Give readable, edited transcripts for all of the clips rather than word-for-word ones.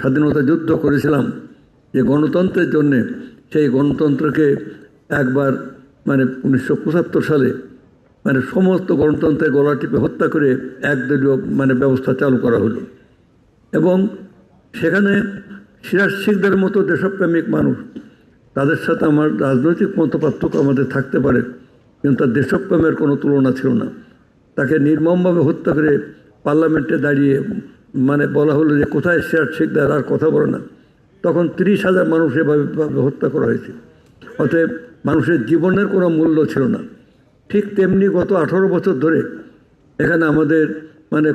স্বাধীনতা যুদ্ধ করেছিলাম যে গণতন্ত্রের জন্যে, সেই গণতন্ত্রকে একবার 1975 সালে সমস্ত গণতন্ত্রের গলা টিপে হত্যা করে একদলীয় ব্যবস্থা চালু করা হলো। এবং সেখানে সিরাজ শিকদারের মতো দেশপ্রেমিক মানুষ, তাদের সাথে আমার রাজনৈতিক মতপার্থক্য আমাদের থাকতে পারে, কিন্তু তার দেশপ্রেমের কোনো তুলনা ছিল না। তাকে নির্মমভাবে হত্যা করে পার্লামেন্টে দাঁড়িয়ে বলা হলো যে কোথায় সিরাজ শিকদার, আর কথা বলে না। তখন 30,000 মানুষ এভাবে হত্যা করা হয়েছে। অতএব মানুষের জীবনের কোনো মূল্য ছিল না। ঠিক তেমনি গত 18 বছর ধরে এখানে আমাদের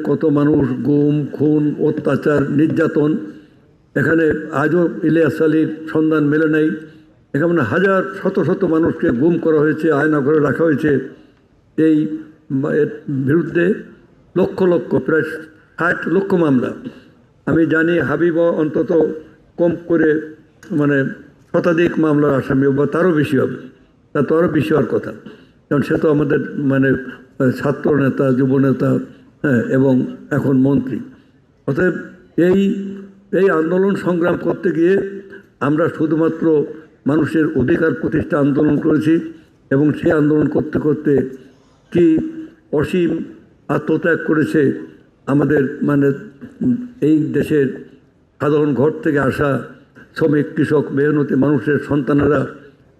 কত মানুষ গুম, খুন, অত্যাচার, নির্যাতন, এখানে আজও ইলিয়াস আলীর সন্ধান মেলে নাই। এখানে হাজার শত শত মানুষকে গুম করা হয়েছে, আয়না ঘরে রাখা হয়েছে। এই বিরুদ্ধে লক্ষ লক্ষ, প্রায় 60 লক্ষ মামলা। আমি জানি হাবিবা অন্তত কম করে শতাধিক মামলার আসামি বা তারও বেশি হবে, তা তো আরও বেশি হওয়ার কথা, কারণ সে তো আমাদের ছাত্র নেতা, যুব নেতা, হ্যাঁ, এবং এখন মন্ত্রী। অতএব এই আন্দোলন সংগ্রাম করতে গিয়ে আমরা শুধুমাত্র মানুষের অধিকার প্রতিষ্ঠা আন্দোলন করেছি, এবং সেই আন্দোলন করতে করতে কি অসীম আত্মত্যাগ করেছে আমাদের এই দেশের সাধারণ ঘর থেকে আসা শ্রমিক, কৃষক, মেহনতি মানুষের সন্তানেরা।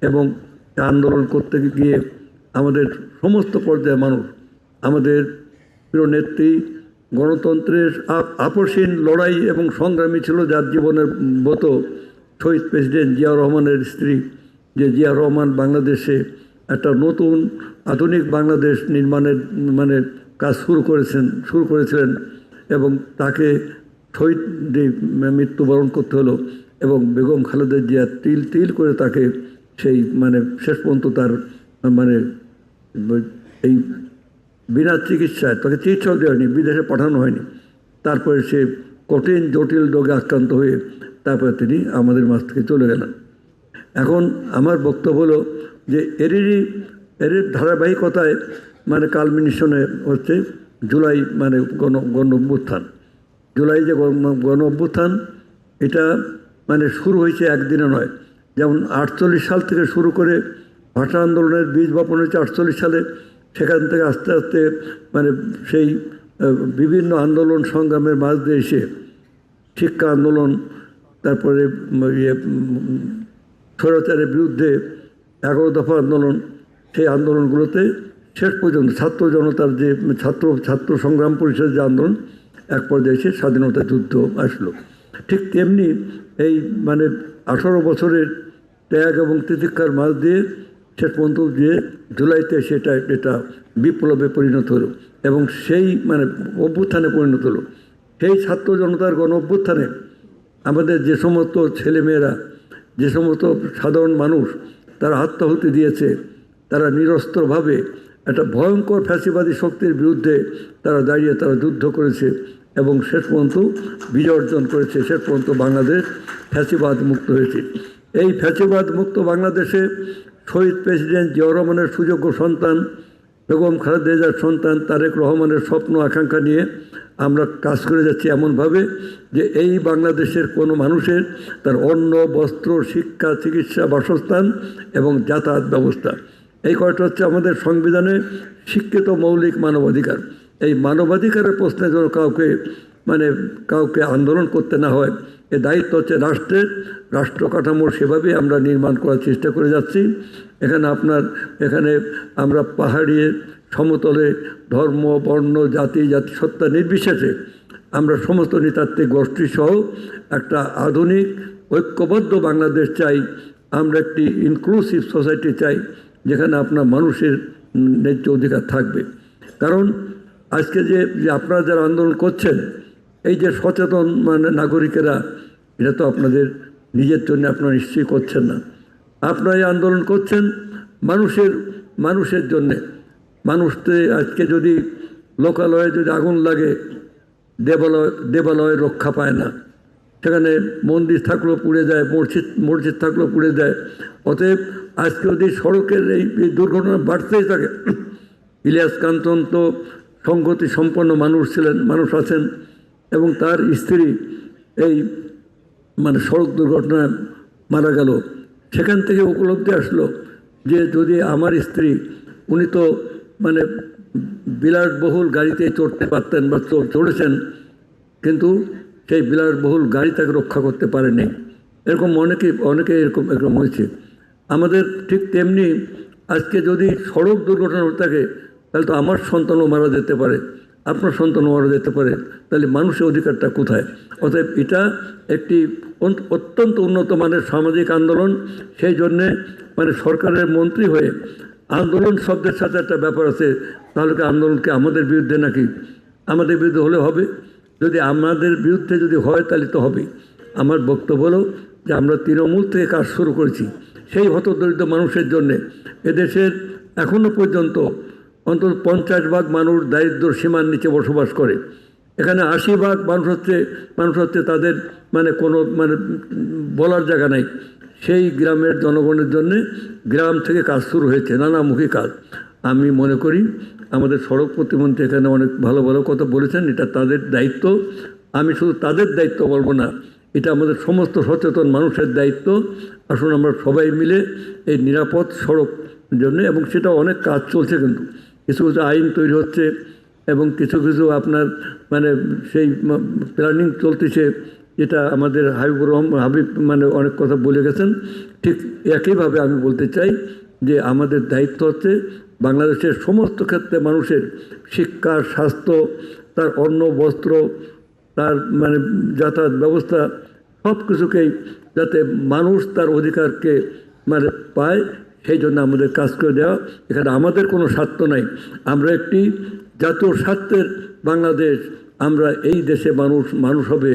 এবং আন্দোলন করতে গিয়ে আমাদের সমস্ত পর্যায়ের মানুষ, আমাদের প্রিয় নেত্রী, গণতন্ত্রের আপসহীন লড়াই এবং সংগ্রামী ছিল, যার জীবনের মতো শহীদ প্রেসিডেন্ট জিয়াউর রহমানের স্ত্রী, যে জিয়া রহমান বাংলাদেশে একটা নতুন আধুনিক বাংলাদেশ নির্মাণের কাজ শুরু করেছিলেন, এবং তাকে শহীদ মৃত্যুবরণ করতে হলো। এবং বেগম খালেদা জিয়া তিল তিল করে তাকে সেই শেষ পর্যন্ত তার এই বিনা চিকিৎসায়, তাকে চিকিৎসাও দেওয়া হয়নি, বিদেশে পাঠানো হয়নি। তারপরে সে কঠিন জটিল রোগে আক্রান্ত হয়ে তারপরে তিনি আমাদের মাঝ থেকে চলে গেলেন। এখন আমার বক্তব্য হলো যে এর ধারাবাহিকতায় কালমিনেশনে হচ্ছে জুলাই গণ অভ্যুত্থান। জুলাই যে গণ অভ্যুত্থান, এটা শুরু হয়েছে একদিনে নয়। যেমন 48 সাল থেকে শুরু করে ভাষা আন্দোলনের বীজ বপন হয়েছে 48 সালে। সেখান থেকে আস্তে আস্তে সেই বিভিন্ন আন্দোলন সংগ্রামের মাঝ দিয়ে এসে শিক্ষা আন্দোলন, তারপরে স্বৈরাচারের বিরুদ্ধে 11 দফা আন্দোলন, সেই আন্দোলনগুলোতে শেষ পর্যন্ত ছাত্র জনতার যে ছাত্র সংগ্রাম পরিষদের যে আন্দোলন, এক পর্যায়ে এসে স্বাধীনতা যুদ্ধ আসলো। ঠিক তেমনি এই 18 বছরের ত্যাগ এবং তিতিক্ষার মাঝ দিয়ে শেষ পর্যন্ত যে জুলাইতে এটা বিপ্লবে পরিণত হলো, এবং সেই অভ্যুত্থানে পরিণত হলো। সেই ছাত্র জনতার গণ অভ্যুত্থানে আমাদের যে সমস্ত ছেলেমেয়েরা, যে সমস্ত সাধারণ মানুষ তারা আত্মাহুতি দিয়েছে, তারা নিরস্ত্রভাবে একটা ভয়ঙ্কর ফ্যাসিবাদী শক্তির বিরুদ্ধে তারা দাঁড়িয়ে তারা যুদ্ধ করেছে, এবং শেষ পর্যন্ত বিজয় অর্জন করেছে। শেষ পর্যন্ত বাংলাদেশ ফ্যাসিবাদ মুক্ত হয়েছে। এই ফ্যাসিবাদ মুক্ত বাংলাদেশে শহীদ প্রেসিডেন্ট জিয়াউর রহমানের সুযোগ্য সন্তান, বেগম খালেদা জিয়ার সন্তান তারেক রহমানের স্বপ্ন আকাঙ্ক্ষা নিয়ে আমরা কাজ করে যাচ্ছি, এমনভাবে যে এই বাংলাদেশের কোনো মানুষের তার অন্ন, বস্ত্র, শিক্ষা, চিকিৎসা, বাসস্থান এবং যাতায়াত ব্যবস্থা, এই কয়টা হচ্ছে আমাদের সংবিধানে স্বীকৃত মৌলিক মানবাধিকার। এই মানবাধিকারের প্রশ্নে যেন কাউকে আন্দোলন করতে না হয়, এ দায়িত্ব হচ্ছে রাষ্ট্রের। রাষ্ট্র কাঠামো সেভাবেই আমরা নির্মাণ করার চেষ্টা করে যাচ্ছি। এখানে আমরা পাহাড়ি, সমতলে, ধর্ম, বর্ণ, জাতিসত্তা নির্বিশেষে আমরা সমস্ত নৃতাত্ত্বিক গোষ্ঠী সহ একটা আধুনিক ঐক্যবদ্ধ বাংলাদেশ চাই। আমরা একটি ইনক্লুসিভ সোসাইটি চাই, যেখানে আপনার মানুষের ন্যায্য অধিকার থাকবে। কারণ আজকে যে আপনারা যারা আন্দোলন করছেন, এই যে সচেতন নাগরিকেরা, এটা তো আপনাদের নিজের জন্য আপনারা নিশ্চয়ই করছেন না। আপনারা এই আন্দোলন করছেন মানুষের জন্যে। মানুষতে আজকে যদি লোকালয়ে যদি আগুন লাগে, দেবালয় রক্ষা পায় না, সেখানে মন্দির থাকলেও পুড়ে যায়, মসজিদ থাকলেও পুড়ে যায়। অতএব আজকে যদি সড়কের এই দুর্ঘটনা বাড়তেই থাকে, ইলিয়াস কাঞ্চন তো সংগতি সম্পন্ন মানুষ আছেন, এবং তার স্ত্রী এই মানে সড়ক দুর্ঘটনায় মারা গেল, সেখান থেকে উপলব্ধি আসলো যে যদি আমার স্ত্রী, উনি তো মানে বিলাসবহুল গাড়িতে চড়তে পারতেন বা চড়েছেন, কিন্তু সেই বিলাসবহুল গাড়ি তাকে রক্ষা করতে পারেনি। এরকম অনেকে এরকম এরকম হয়েছে। আমাদের ঠিক তেমনি আজকে যদি সড়ক দুর্ঘটনা হয়ে থাকে, তাহলে তো আমার সন্তানও মারা যেতে পারে, আপনার সন্তানও মারা যেতে পারে, তাহলে মানুষের অধিকারটা কোথায়? অতএব এটা একটি অত্যন্ত উন্নত মানের সামাজিক আন্দোলন। সেই জন্যে মানে সরকারের মন্ত্রী হয়ে আন্দোলন শব্দের সাথে একটা ব্যাপার আছে। তাহলে কি আন্দোলনকে আমাদের বিরুদ্ধে নাকি? আমাদের বিরুদ্ধে হলে হবে? যদি আমাদের বিরুদ্ধে যদি হয় তাহলে তো হবেই। আমার বক্তব্য হলো যে আমরা তৃণমূল থেকে কাজ শুরু করেছি সেই হতদরিদ্র মানুষের জন্যে। এদেশের এখনও পর্যন্ত অন্তত 50% মানুষ দারিদ্র্য সীমার নিচে বসবাস করে। এখানে 80% মানুষ হচ্ছে তাদের মানে কোনো মানে বলার জায়গা নাই। সেই গ্রামের জনগণের জন্যে গ্রাম থেকে কাজ শুরু হয়েছে, নানামুখী কাজ। আমি মনে করি আমাদের সড়ক প্রতিমন্ত্রী এখানে অনেক ভালো ভালো কথা বলেছেন, এটা তাদের দায়িত্ব। আমি শুধু তাদের দায়িত্ব বলবো না, এটা আমাদের সমস্ত সচেতন মানুষের দায়িত্ব। আসুন আমরা সবাই মিলে এই নিরাপদ সড়ক জন্যে, এবং সেটা অনেক কাজ চলছে, কিন্তু কিছু কিছু আইন তৈরি হচ্ছে এবং কিছু কিছু আপনার মানে সেই প্ল্যানিং চলতেছে, যেটা আমাদের হাবিব মানে অনেক কথা বলে গেছেন। ঠিক একইভাবে আমি বলতে চাই যে আমাদের দায়িত্ব হচ্ছে বাংলাদেশের সমস্ত ক্ষেত্রে মানুষের শিক্ষা, স্বাস্থ্য, তার অন্ন, বস্ত্র, তার মানে যাতায়াত ব্যবস্থা, সব কিছুকেই যাতে মানুষ তার অধিকারকে মানে পায়, সেই জন্য আমাদের কাজ করে দেওয়া। এখানে আমাদের কোনো স্বার্থ নাই, আমরা একটি জাতীয় স্বার্থের বাংলাদেশ। আমরা এই দেশে মানুষ হবে